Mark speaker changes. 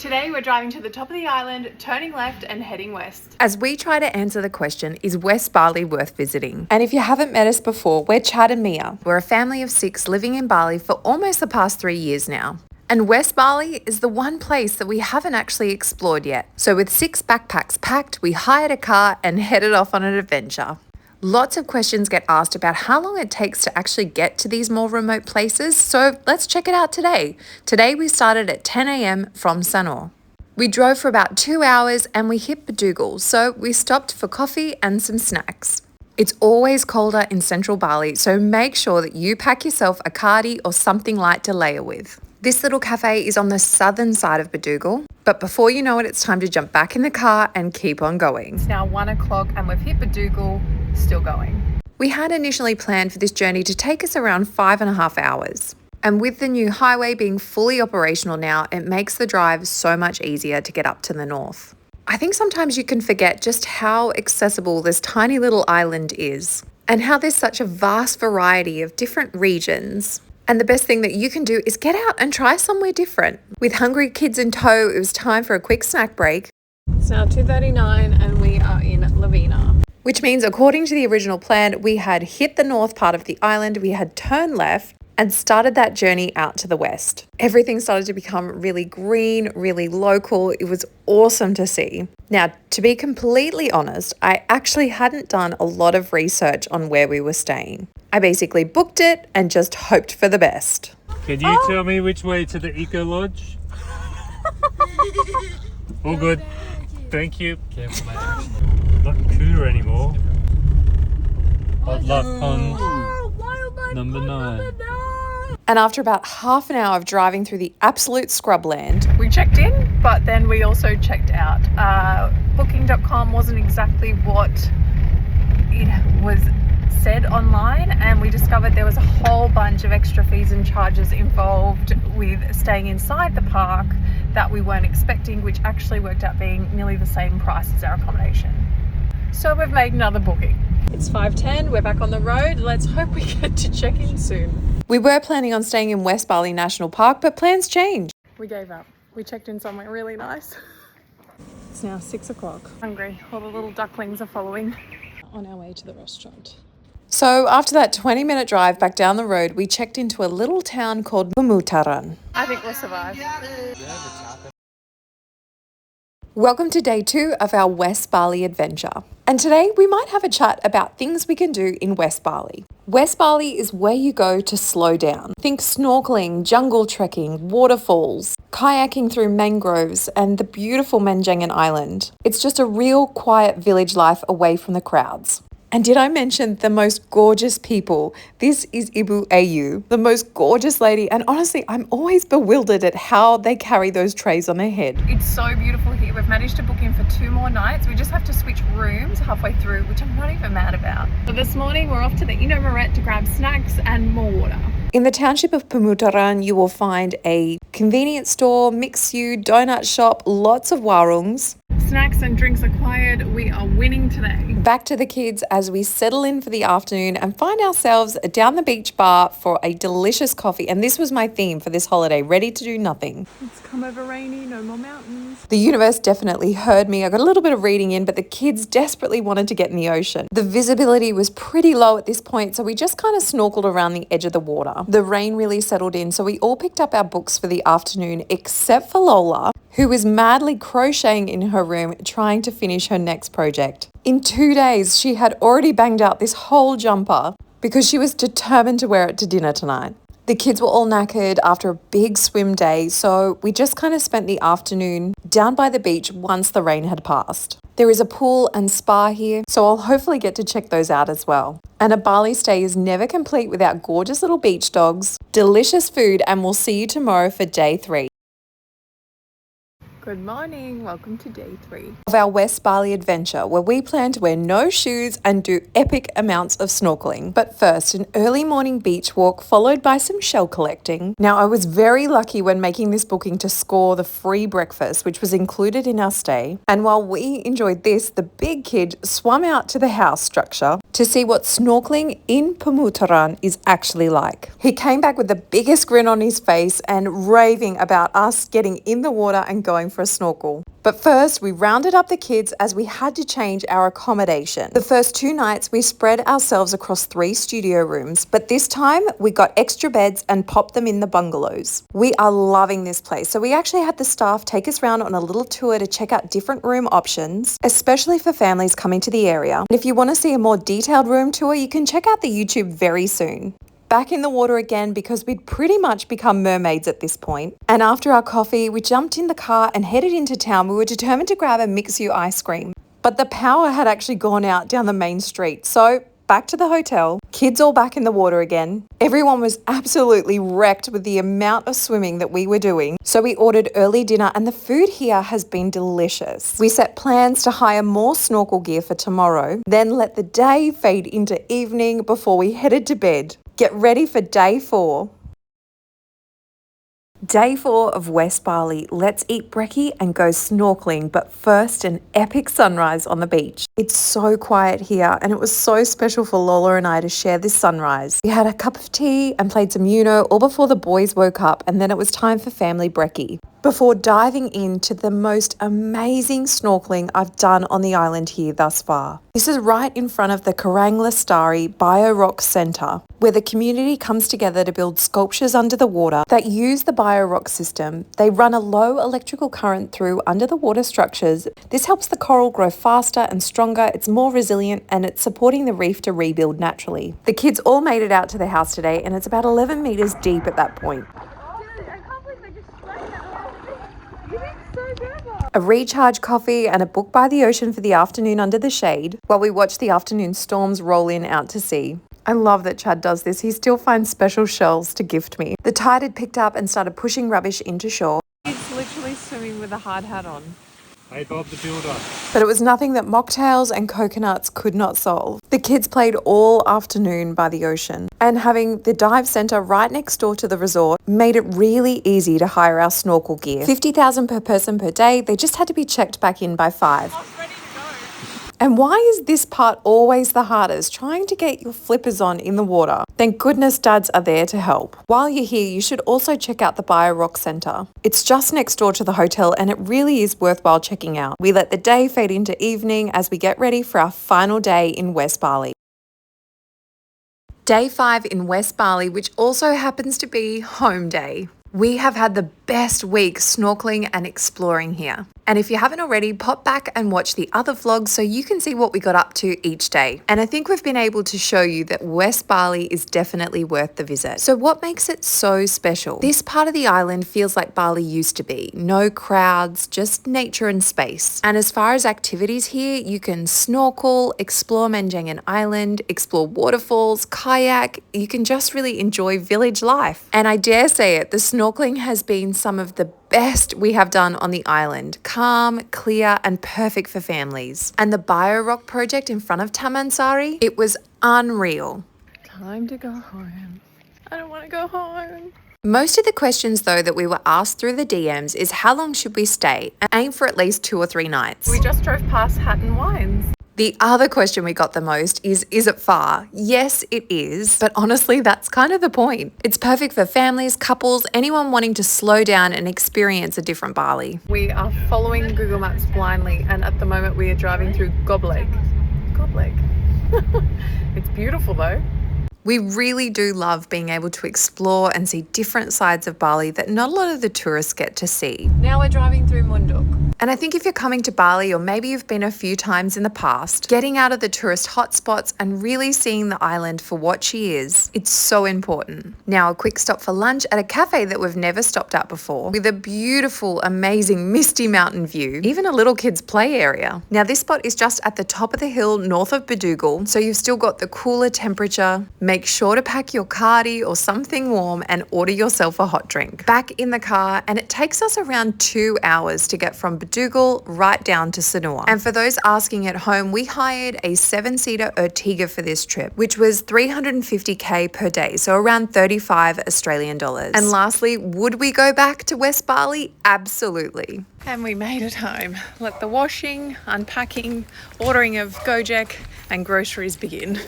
Speaker 1: Today we're driving to the top of the island, turning left and heading west.
Speaker 2: As we try to answer the question, is West Bali worth visiting? And if you haven't met us before, we're Chad and Mia. We're a family of 6 living in Bali for almost the past 3 years now. And West Bali is the one place that we haven't actually explored yet. So with 6 backpacks packed, we hired a car and headed off on an adventure. Lots of questions get asked about how long it takes to actually get to these more remote places, so let's check it out today. Today we started at 10 a.m. from Sanur. We drove for about 2 hours and we hit Bedugul, so we stopped for coffee and some snacks. It's always colder in central Bali, so make sure that you pack yourself a cardi or something light to layer with. This little cafe is on the southern side of Bedugul, but before you know it, it's time to jump back in the car and keep on going.
Speaker 1: It's now 1 o'clock and we've hit Bedugul, still going.
Speaker 2: We had initially planned for this journey to take us around 5.5 hours. And with the new highway being fully operational now, it makes the drive so much easier to get up to the north. I think sometimes you can forget just how accessible this tiny little island is and how there's such a vast variety of different regions. And the best thing that you can do is get out and try somewhere different. With hungry kids in tow, it was time for a quick snack break.
Speaker 1: It's now 2:39 and we are in Lavina.
Speaker 2: Which means, according to the original plan, we had hit the north part of the island, we had turned left and started that journey out to the west. Everything started to become really green, really local. It was awesome to see. Now, to be completely honest, I actually hadn't done a lot of research on where we were staying. I basically booked it and just hoped for the best.
Speaker 3: Can you tell me which way to the Eco Lodge? All good. Thank you. Careful, mate. Not cooler anymore. Hot luck on number 9.
Speaker 2: And after about half an hour of driving through the absolute scrubland,
Speaker 1: We checked in, but then we also checked out. Booking.com wasn't exactly what it was said online, and we discovered there was a whole bunch of extra fees and charges involved with staying inside the park that we weren't expecting, which actually worked out being nearly the same price as our accommodation. So we've made another booking. It's 5:10, we're back on the road. Let's hope we get to check in soon.
Speaker 2: we were planning on staying in West Bali National Park, but plans changed.
Speaker 1: We gave up. We checked in somewhere really nice. It's now 6 o'clock. Hungry. All the little ducklings are following. On our way to the restaurant.
Speaker 2: So after that 20-minute drive back down the road, we checked into a little town called Pemuteran.
Speaker 1: I think we'll survive.
Speaker 2: Welcome to day 2 of our West Bali adventure. And today we might have a chat about things we can do in West Bali. West Bali is where you go to slow down. Think snorkelling, jungle trekking, waterfalls, kayaking through mangroves and the beautiful Menjangan Island. It's just a real quiet village life away from the crowds. And did I mention the most gorgeous people? This is Ibu Ayu, the most gorgeous lady. And honestly, I'm always bewildered at how they carry those trays on their head.
Speaker 1: It's so beautiful here. We've managed to book in for 2 more nights. We just have to switch rooms halfway through, which I'm not even mad about. So this morning we're off to the Inno Maret to grab snacks and more water.
Speaker 2: In the township of Pemuteran, you will find a convenience store, mixu, donut shop, lots of warungs.
Speaker 1: Snacks and drinks acquired. We are winning today.
Speaker 2: Back to the kids as we settle in for the afternoon and find ourselves down the beach bar for a delicious coffee. And this was my theme for this holiday, ready to do nothing.
Speaker 1: It's come over rainy, no more mountains.
Speaker 2: The universe definitely heard me. I got a little bit of reading in, but the kids desperately wanted to get in the ocean. The visibility was pretty low at this point, so we just kind of snorkeled around the edge of the water. The rain really settled in, so we all picked up our books for the afternoon, except for Lola, who was madly crocheting in her room trying to finish her next project. In 2 days, she had already banged out this whole jumper because she was determined to wear it to dinner tonight. The kids were all knackered after a big swim day, so we just kind of spent the afternoon down by the beach once the rain had passed. There is a pool and spa here, so I'll hopefully get to check those out as well. And a Bali stay is never complete without gorgeous little beach dogs, delicious food, and we'll see you tomorrow for day 3.
Speaker 1: Good morning. Welcome to day 3
Speaker 2: of our West Bali adventure, where we plan to wear no shoes and do epic amounts of snorkeling. But first, an early morning beach walk followed by some shell collecting. Now, I was very lucky when making this booking to score the free breakfast, which was included in our stay. And while we enjoyed this, the big kid swam out to the house structure to see what snorkeling in Pemuteran is actually like. He came back with the biggest grin on his face and raving about us getting in the water and going for a snorkel. But first, we rounded up the kids as we had to change our accommodation. The first 2 nights, we spread ourselves across 3 studio rooms, but this time we got extra beds and popped them in the bungalows. We are loving this place, so we actually had the staff take us around on a little tour to check out different room options, especially for families coming to the area. And if you want to see a more detailed room tour, you can check out the YouTube very soon. Back in the water again because we'd pretty much become mermaids at this point. And after our coffee, we jumped in the car and headed into town. We were determined to grab a Mix-U ice cream, but the power had actually gone out down the main street. So back to the hotel, kids all back in the water again. Everyone was absolutely wrecked with the amount of swimming that we were doing. So we ordered early dinner and the food here has been delicious. We set plans to hire more snorkel gear for tomorrow, then let the day fade into evening before we headed to bed. Get ready for day 4. Day 4 of West Bali. Let's eat brekkie and go snorkeling, but first an epic sunrise on the beach. It's so quiet here and it was so special for Lola and I to share this sunrise. We had a cup of tea and played some Uno all before the boys woke up, and then it was time for family brekkie. Before diving into the most amazing snorkeling I've done on the island here thus far. This is right in front of the Karang Lestari Bio-Rock Centre, where the community comes together to build sculptures under the water that use the Bio-Rock system. They run a low electrical current through under the water structures. This helps the coral grow faster and stronger, it's more resilient, and it's supporting the reef to rebuild naturally. The kids all made it out to the house today, and it's about 11 metres deep at that point. A recharge coffee and a book by the ocean for the afternoon under the shade while we watch the afternoon storms roll in out to sea. I love that Chad does this. He still finds special shells to gift me. The tide had picked up and started pushing rubbish into shore.
Speaker 1: He's literally swimming with a hard hat on.
Speaker 3: Hey Bob the Builder.
Speaker 2: But it was nothing that mocktails and coconuts could not solve. The kids played all afternoon by the ocean, and having the dive centre right next door to the resort made it really easy to hire our snorkel gear. 50,000 per person per day. They just had to be checked back in by 5. And why is this part always the hardest? Trying to get your flippers on in the water. Thank goodness dads are there to help. While you're here, you should also check out the Bio-Rock Centre. It's just next door to the hotel and it really is worthwhile checking out. We let the day fade into evening as we get ready for our final day in West Bali. Day 5 in West Bali, which also happens to be home day. We have had the best week snorkeling and exploring here. And if you haven't already, pop back and watch the other vlogs so you can see what we got up to each day. And I think we've been able to show you that West Bali is definitely worth the visit. So what makes it so special? This part of the island feels like Bali used to be. No crowds, just nature and space. And as far as activities here, you can snorkel, explore Menjangan Island, explore waterfalls, kayak. You can just really enjoy village life. And I dare say it, the snorkeling has been some of the best we have done on the island. Calm, clear, and perfect for families. And the Bio-Rock project in front of Taman Sari, it was unreal.
Speaker 1: Time to go home. I don't want to go home.
Speaker 2: Most of the questions though that we were asked through the DMs is how long should we stay? And aim for at least 2 or 3 nights.
Speaker 1: We just drove past Hatton Wines.
Speaker 2: The other question we got the most is it far? Yes, it is. But honestly, that's kind of the point. It's perfect for families, couples, anyone wanting to slow down and experience a different Bali.
Speaker 1: We are following Google Maps blindly, and at the moment we are driving through Goblek. It's beautiful though.
Speaker 2: We really do love being able to explore and see different sides of Bali that not a lot of the tourists get to see.
Speaker 1: Now we're driving through Munduk.
Speaker 2: And I think if you're coming to Bali, or maybe you've been a few times in the past, getting out of the tourist hotspots and really seeing the island for what she is, it's so important. Now a quick stop for lunch at a cafe that we've never stopped at before, with a beautiful, amazing misty mountain view, even a little kids play area. Now this spot is just at the top of the hill north of Bedugul, so you've still got the cooler temperature. Make sure to pack your cardi or something warm and order yourself a hot drink. Back in the car, and it takes us around 2 hours to get from Bedugul right down to Sanur. And for those asking at home, we hired a 7-seater Ertiga for this trip, which was 350k per day, so around 35 Australian dollars. And lastly, would we go back to West Bali? Absolutely.
Speaker 1: And we made it home. Let the washing, unpacking, ordering of Gojek and groceries begin.